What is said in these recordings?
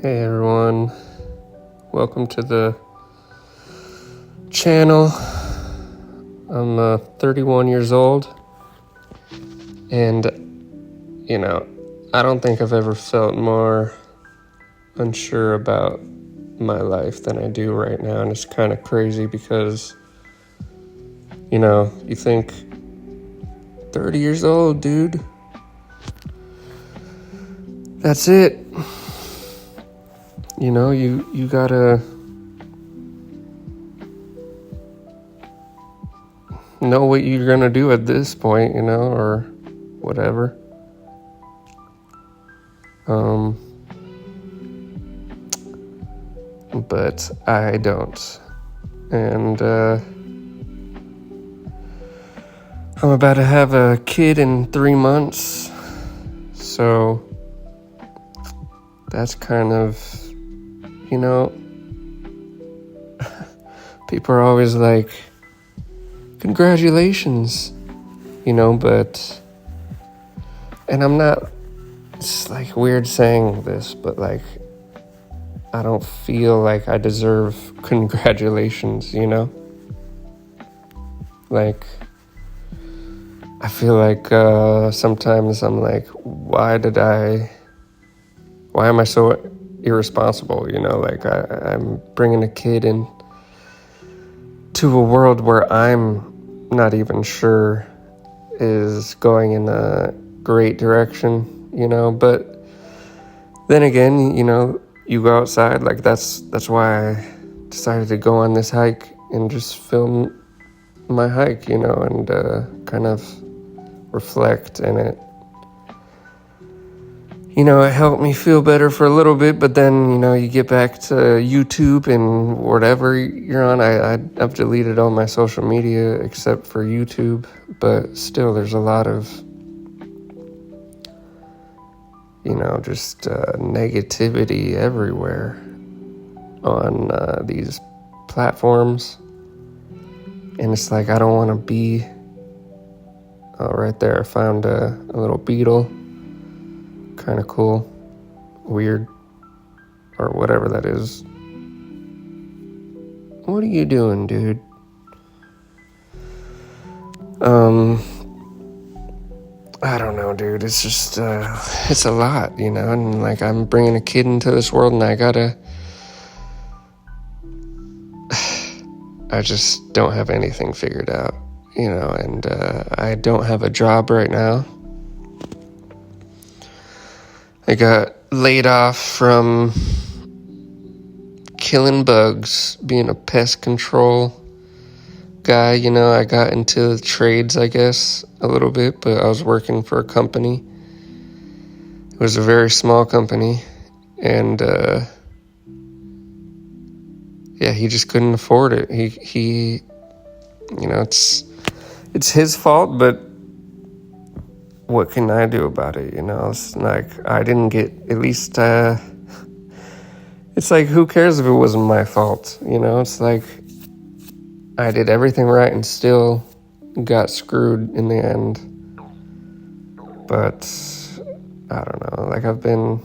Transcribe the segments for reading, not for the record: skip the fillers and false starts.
Hey everyone, welcome to the channel. I'm 31 years old, and I don't think I've ever felt more unsure about my life than I do right now. And it's kind of crazy because you think 30 years old, dude, that's it. You gotta know what you're gonna do at this point, or whatever. But I don't. And I'm about to have a kid in 3 months. So that's kind of, people are always like, congratulations, but, and I'm not, it's like weird saying this, but like, I don't feel like I deserve congratulations, Like, I feel like sometimes I'm like, why am I so irresponsible, Like, I'm bringing a kid in to a world where I'm not even sure is going in a great direction, but then again, you go outside, like that's why I decided to go on this hike and just film my hike, and kind of reflect, and it helped me feel better for a little bit. But then you get back to YouTube and whatever you're on. I've deleted all my social media except for YouTube, but still there's a lot of just negativity everywhere on these platforms. And it's like, I don't want to be... Oh, right there, I found a little beetle. Kind of cool. Weird. Or whatever that is. What are you doing, dude? I don't know, dude. It's just, it's a lot, and like, I'm bringing a kid into this world, and I just don't have anything figured out, and I don't have a job right now. I got laid off from killing bugs, being a pest control guy. I got into trades, I guess, a little bit, but I was working for a company. It was a very small company, and he just couldn't afford it. He it's his fault, but what can I do about it? It's like, I didn't get, at least it's like, who cares if it wasn't my fault? It's like, I did everything right and still got screwed in the end. But I don't know, like, I've been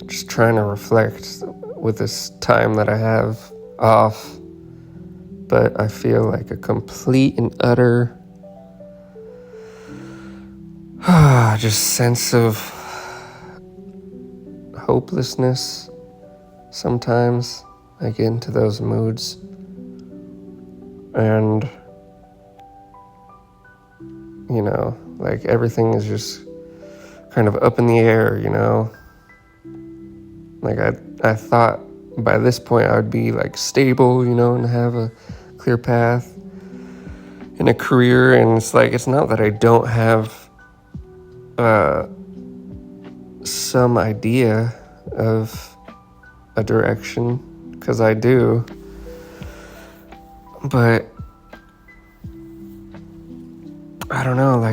just trying to reflect with this time that I have off, but I feel like a complete and utter just sense of hopelessness. Sometimes I get into those moods, and like, everything is just kind of up in the air, Like, I thought by this point I would be like stable, and have a clear path in a career, and it's like, it's not that I don't have some idea of a direction, because I do, but I don't know,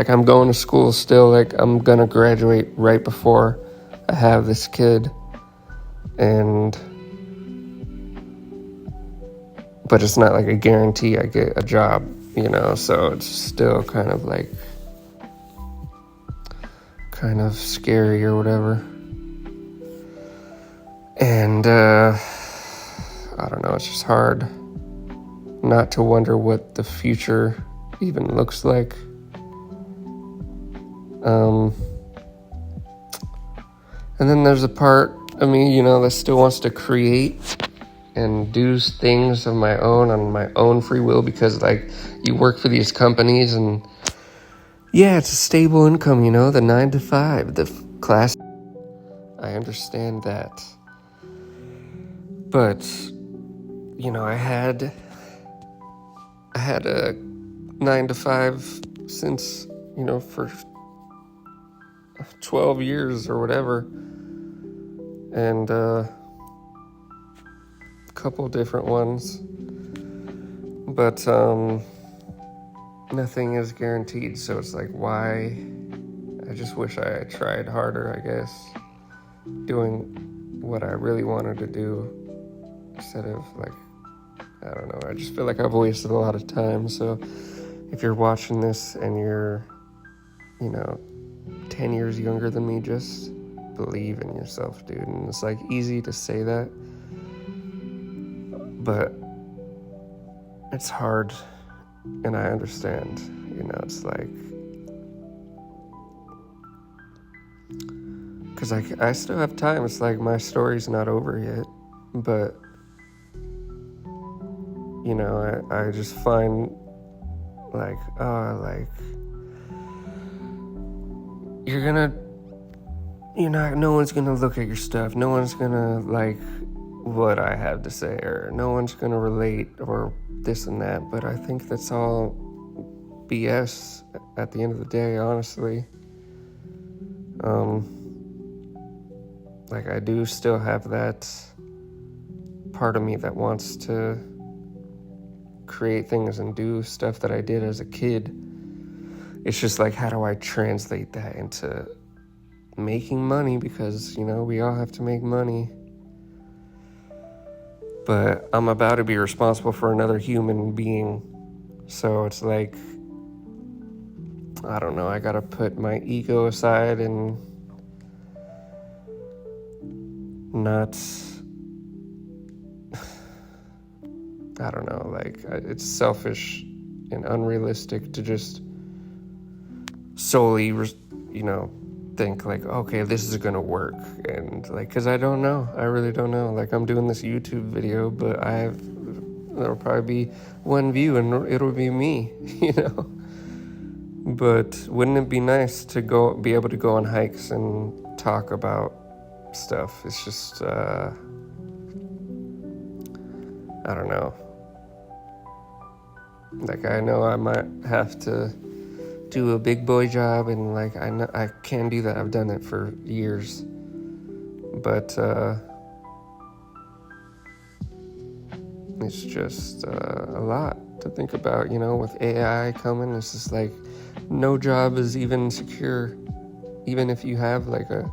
I'm going to school still, like, I'm gonna graduate right before I have this kid, but it's not like a guarantee I get a job, so it's still kind of kind of scary or whatever. And I don't know, it's just hard not to wonder what the future even looks like. And then there's a part of me, that still wants to create and do things of my own on my own free will, because you work for these companies and it's a stable income, the 9 to 5, the class. I understand that. But, I had a 9 to 5 since, for 12 years or whatever. And a couple different ones. But nothing is guaranteed, so it's why? I just wish I tried harder, I guess, doing what I really wanted to do instead of I don't know, I just feel like I've wasted a lot of time. So if you're watching this and you're 10 years younger than me, just believe in yourself, dude. And it's easy to say that, but it's hard, and I understand. It's because I still have time. It's my story's not over yet, but I just find you're gonna no one's gonna look at your stuff, no one's gonna like what I have to say, or no one's gonna relate or this and that. But I think that's all BS at the end of the day, honestly. I do still have that part of me that wants to create things and do stuff that I did as a kid. It's just how do I translate that into making money? Because, we all have to make money. But I'm about to be responsible for another human being. So it's I don't know, I gotta put my ego aside and not, I don't know, it's selfish and unrealistic to just solely, think okay, this is gonna work. And because I don't know, I really don't know. I'm doing this YouTube video, but there'll probably be one view and it'll be me, But wouldn't it be nice to be able to go on hikes and talk about stuff? It's just, I don't know. I know I might have to do a big boy job, and I know I can do that. I've done it for years. But it's just a lot to think about, with AI coming. It's just no job is even secure, even if you have a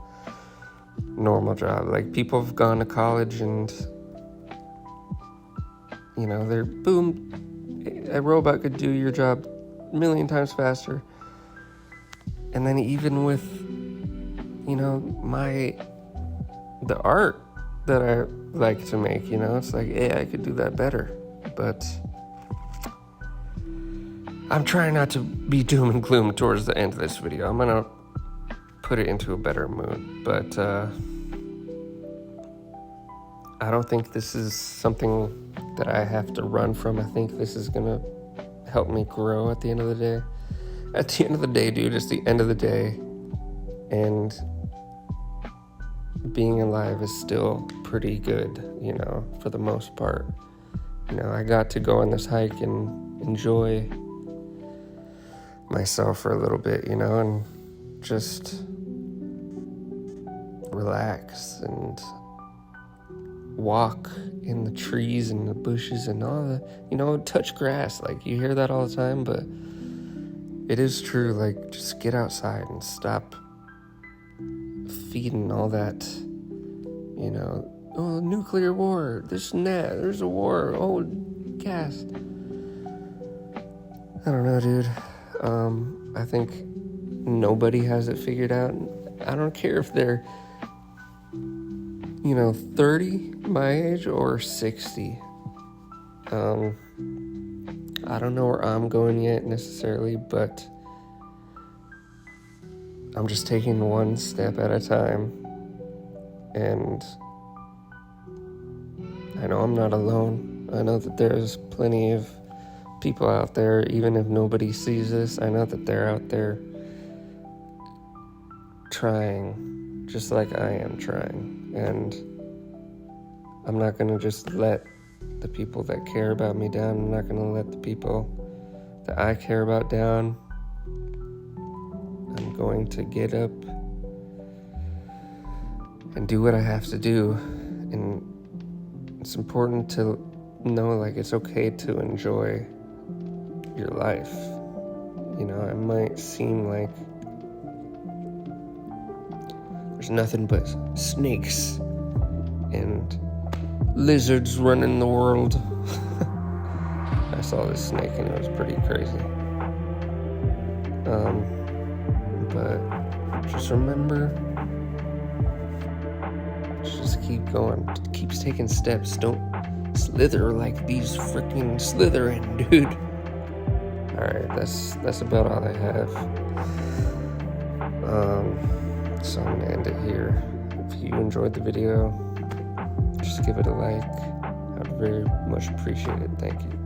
normal job. People have gone to college and they're boom, a robot could do your job a million times faster. And then even with the art that I like to make, it's AI could do that better. But I'm trying not to be doom and gloom towards the end of this video. I'm gonna put it into a better mood. But I don't think this is something that I have to run from. I think this is gonna help me grow at the end of the day. At the end of the day, dude, it's the end of the day. And being alive is still pretty good, for the most part. I got to go on this hike and enjoy myself for a little bit, and just relax and walk in the trees and the bushes and all the, touch grass. You hear that all the time, but it is true. Just get outside and stop feeding all that, oh, nuclear war, this and that, there's a war, oh, gas. I don't know, dude. I think nobody has it figured out. I don't care if they're, 30, my age, or 60. I don't know where I'm going yet necessarily, but I'm just taking one step at a time. And I know I'm not alone. I know that there's plenty of people out there, even if nobody sees this. I know that they're out there trying, just like I am trying. And I'm not going to just let the people that care about me down. I'm not going to let the people that I care about down. I'm going to get up and do what I have to do. And it's important to know, like, it's okay to enjoy your life. It might seem like there's nothing but snakes and lizards running the world. I saw this snake and it was pretty crazy. But just remember, just keep going. Keep taking steps. Don't slither like these freaking Slytherin, dude. Alright, that's about all I have. So I'm gonna end it here. If you enjoyed the video, just give it a like. I'd very much appreciate it. Thank you.